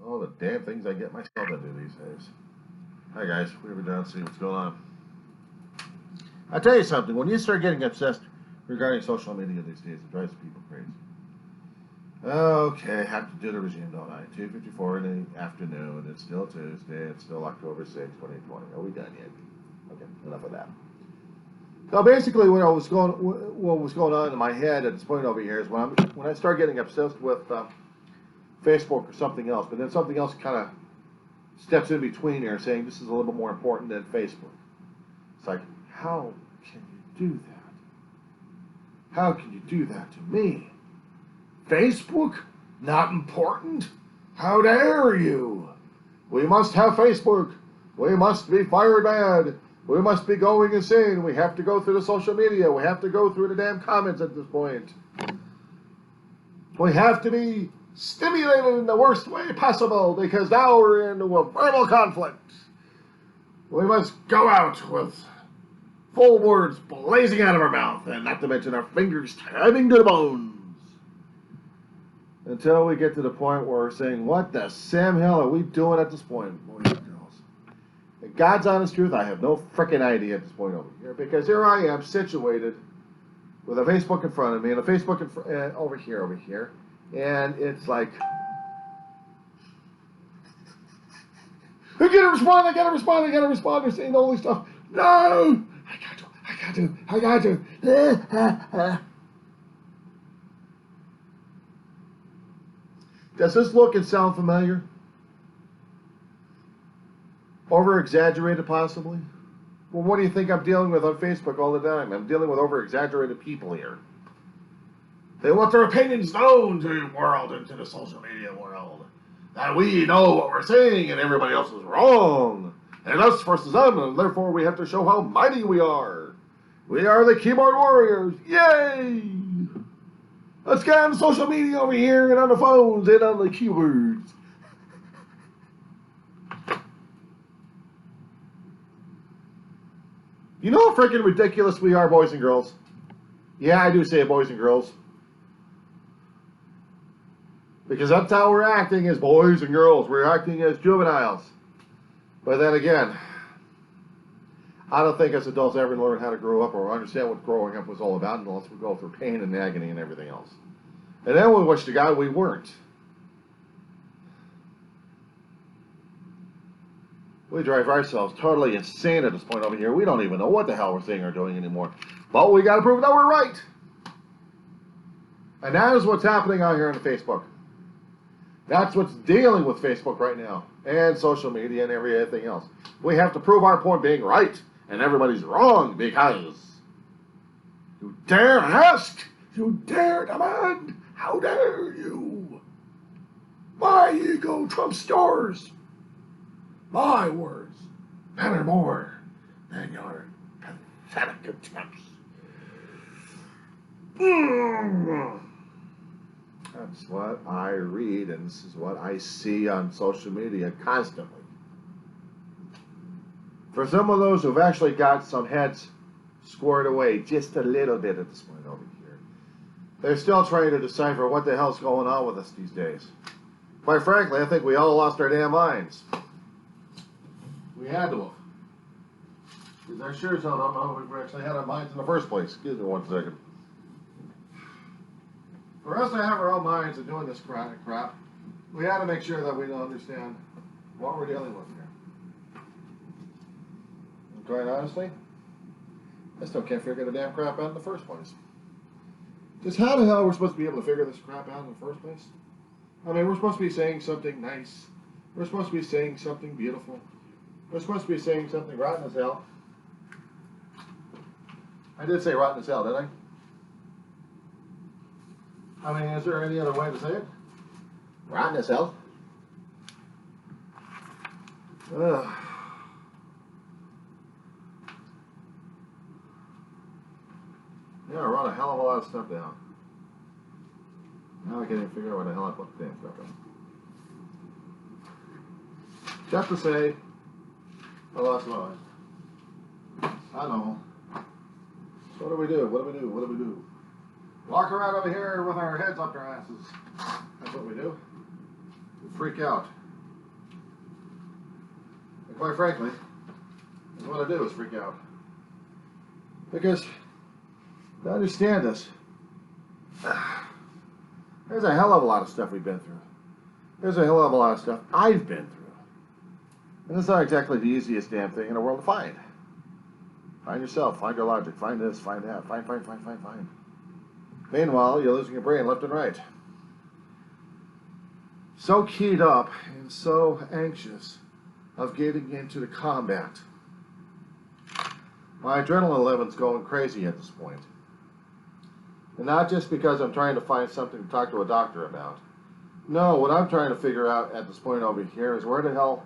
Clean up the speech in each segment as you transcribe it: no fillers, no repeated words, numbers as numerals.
All the damn things I get myself into these days. Hi guys, we were down to see what's going on. I'll tell you something, when you start getting obsessed regarding social media these days, it drives people crazy. Okay, I have to do the regime, don't I? 2:54 in the afternoon, it's still Tuesday, it's still October 6, 2020. Are we done yet? Okay, enough of that. Now, basically, what was going on in my head at this point over here is when I start getting obsessed with Facebook or something else, but then something else kind of steps in between here, saying this is a little bit more important than Facebook. It's like, how can you do that? How can you do that to me? Facebook? Not important? How dare you? We must have Facebook. We must be fired mad. We must be going insane. We have to go through the social media. We have to go through the damn comments at this point. We have to be stimulated in the worst way possible because now we're into a verbal conflict. We must go out with full words blazing out of our mouth, and not to mention our fingers timing to the bones. Until we get to the point where we're saying, what the Sam Hill are we doing at this point, boys and girls? In God's honest truth, I have no frickin' idea at this point over here, because here I am situated with a Facebook in front of me and a Facebook over here, and it's like, I gotta respond, they're saying all this stuff. No! I got to. Does this look and sound familiar? Over-exaggerated, possibly? Well, what do you think I'm dealing with on Facebook all the time? I'm dealing with over-exaggerated people here. They want their opinions known to the world and to the social media world. That we know what we're saying and everybody else is wrong. And us versus them, and therefore we have to show how mighty we are. We are the keyboard warriors. Yay! Let's get on social media over here and on the phones and on the keyboards. You know how freaking ridiculous we are, boys and girls? Yeah, I do say boys and girls. Because that's how we're acting as boys and girls. We're acting as juveniles. But then again, I don't think as adults ever learn how to grow up or understand what growing up was all about unless we go through pain and agony and everything else. And then we wish to God we weren't. We drive ourselves totally insane at this point over here. We don't even know what the hell we're saying or doing anymore. But we got to prove that we're right. And that is what's happening out here on Facebook. That's what's dealing with Facebook right now. And social media and everything else. We have to prove our point being right. And everybody's wrong because you dare ask. You dare demand. How dare you? My ego trumps yours. My words matter more than your pathetic attempts. That's what I read, and this is what I see on social media constantly. For some of those who've actually got some heads squared away just a little bit at this point over here, they're still trying to decipher what the hell's going on with us these days. Quite frankly, I think we all lost our damn minds. We had to have. Because I sure don't know if we actually had our minds in the first place. Excuse me one second. For us to have our own minds and doing this crap, we had to make sure that we don't understand what we're dealing with here. And quite honestly, I still can't figure the damn crap out in the first place. Just how the hell are we supposed to be able to figure this crap out in the first place? I mean, we're supposed to be saying something nice. We're supposed to be saying something beautiful. We're supposed to be saying something rotten as hell. I did say rotten as hell, didn't I? I mean, is there any other way to say it? Rotten as hell. Ugh. Yeah, I wrote a hell of a lot of stuff down. Now I can't even figure out where the hell I put the damn stuff down. Just to say, I lost my mind. I know. So what do we do? What do we do? What do we do? Walk around over here with our heads up our asses. That's what we do. We freak out. quite frankly, what I do is freak out. Because, to understand this, there's a hell of a lot of stuff we've been through. There's a hell of a lot of stuff I've been through. And it's not exactly the easiest damn thing in the world to find. Find yourself, find your logic, find this, find that, find. Meanwhile, you're losing your brain left and right. So keyed up and so anxious of getting into the combat. My adrenaline level's going crazy at this point. And not just because I'm trying to find something to talk to a doctor about. No, what I'm trying to figure out at this point over here is where the hell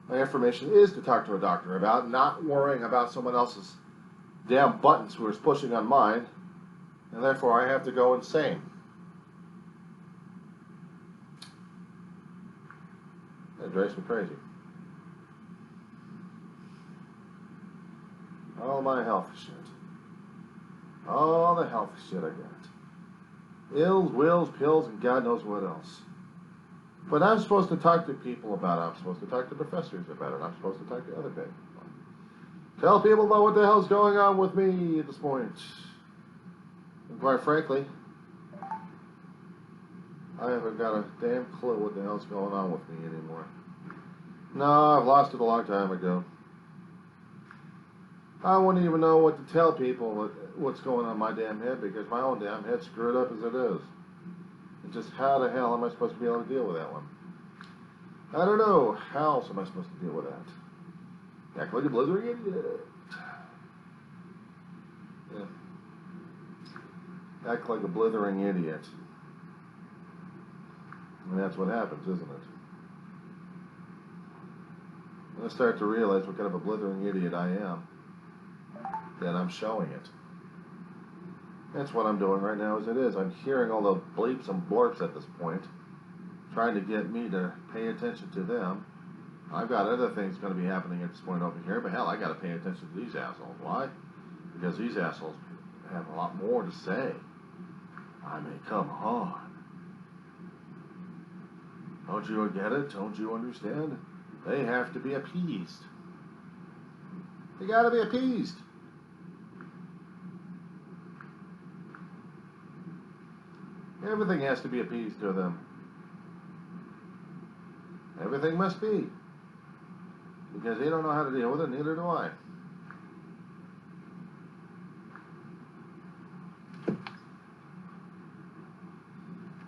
my information is to talk to a doctor about, not worrying about someone else's damn buttons who is pushing on mine, and therefore I have to go insane. That drives me crazy. All my health shit. All the health shit I got. Ills, wills, pills, and God knows what else. But I'm supposed to talk to people about it. I'm supposed to talk to professors about it. I'm supposed to talk to other people. Tell people about what the hell's going on with me at this point. And quite frankly, I haven't got a damn clue what the hell's going on with me anymore. No, I've lost it a long time ago. I wouldn't even know what to tell people what's going on in my damn head, because my own damn head's screwed up as it is. And just how the hell am I supposed to be able to deal with that one? I don't know. How else am I supposed to deal with that? Act like a blithering idiot. Yeah. Act like a blithering idiot. And that's what happens, isn't it? When I start to realize what kind of a blithering idiot I am, then I'm showing it. That's what I'm doing right now as it is. I'm hearing all the bleeps and blorps at this point, trying to get me to pay attention to them. I've got other things going to be happening at this point over here, but hell, I got to pay attention to these assholes. Why? Because these assholes have a lot more to say. I mean, come on. Don't you get it? Don't you understand? They have to be appeased. They got to be appeased. Everything has to be appeased to them. Everything must be. Because they don't know how to deal with it, neither do I.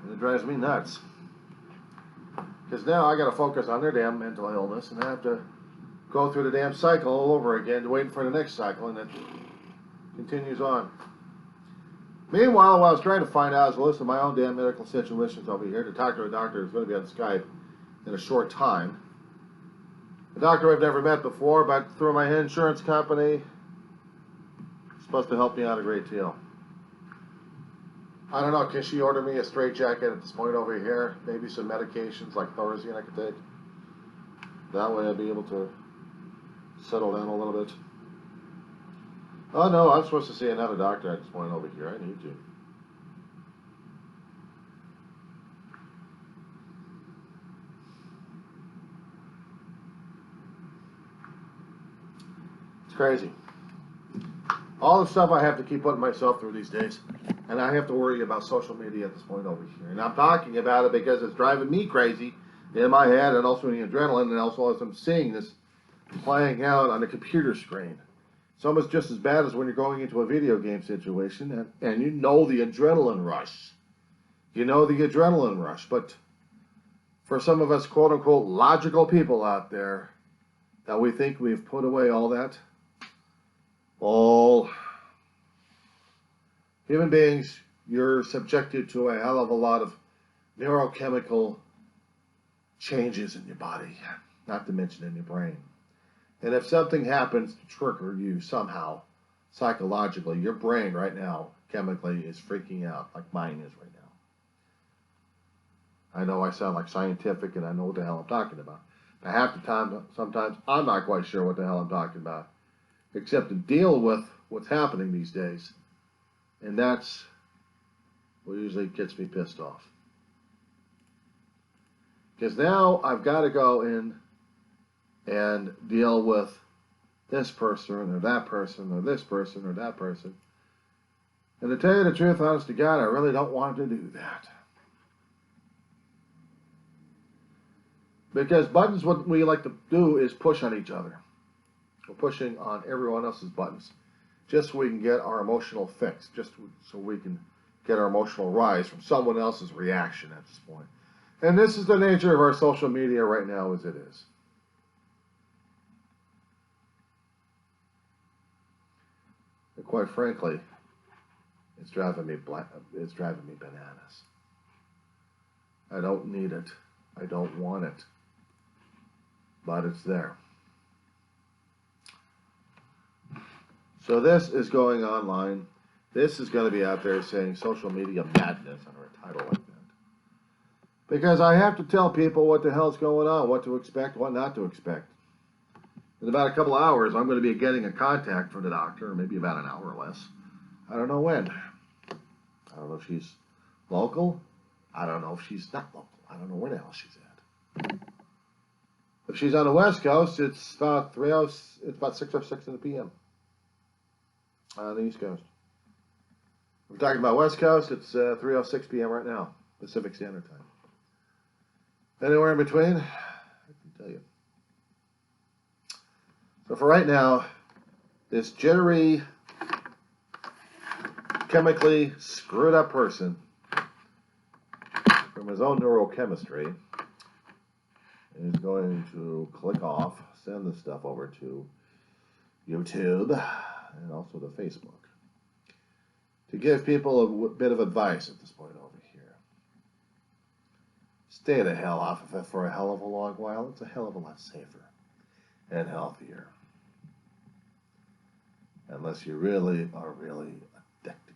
And it drives me nuts. Because now I got to focus on their damn mental illness, and I have to go through the damn cycle all over again, waiting for the next cycle, and it continues on. Meanwhile, what I was trying to find out is a list of my own damn medical situations over here. To talk to a doctor who's going to be on Skype in a short time. A doctor I've never met before, but through my insurance company, supposed to help me out a great deal. I don't know, can she order me a straitjacket at this point over here? Maybe some medications like Thorazine I could take. That way I'd be able to settle down a little bit. Oh no, I'm supposed to see another doctor at this point over here. I need to. It's crazy. All the stuff I have to keep putting myself through these days. And I have to worry about social media at this point over here. And I'm talking about it because it's driving me crazy in my head, and also in the adrenaline, and also as I'm seeing this playing out on the computer screen. It's almost just as bad as when you're going into a video game situation and you know the adrenaline rush. You know the adrenaline rush. But for some of us quote-unquote logical people out there that we think we've put away all that, all human beings, you're subjected to a hell of a lot of neurochemical changes in your body, not to mention in your brain. And if something happens to trigger you somehow, psychologically, your brain right now, chemically, is freaking out, like mine is right now. I know I sound like scientific and I know what the hell I'm talking about. But half the time, sometimes, I'm not quite sure what the hell I'm talking about, except to deal with what's happening these days. And that's what usually gets me pissed off. Because now I've got to go in and deal with this person or that person or this person or that person. And to tell you the truth, honest to God, I really don't want to do that. Because buttons, what we like to do is push on each other. We're pushing on everyone else's buttons, just so we can get our emotional fix, just so we can get our emotional rise from someone else's reaction at this point. And this is the nature of our social media right now as it is. And quite frankly, it's driving me bananas. I don't need it. I don't want it. But it's there. So this is going online. This is going to be out there saying social media madness under a title like that. Because I have to tell people what the hell's going on, what to expect, what not to expect. In about a couple of hours, I'm going to be getting a contact from the doctor, maybe about an hour or less. I don't know when. I don't know if she's local. I don't know if she's not local. I don't know where the hell she's at. If she's on the West Coast, it's about 6:06 in the p.m. On the East Coast. We're talking about West Coast, it's 3:06 p.m. right now, Pacific Standard Time. Anywhere in between, I can tell you. So for right now, this jittery, chemically screwed up person from his own neurochemistry is going to click off, send this stuff over to YouTube and also to Facebook to give people a bit of advice at this point over here. Stay the hell off of it for a hell of a long while. It's a hell of a lot safer and healthier. Unless you really are really addicted.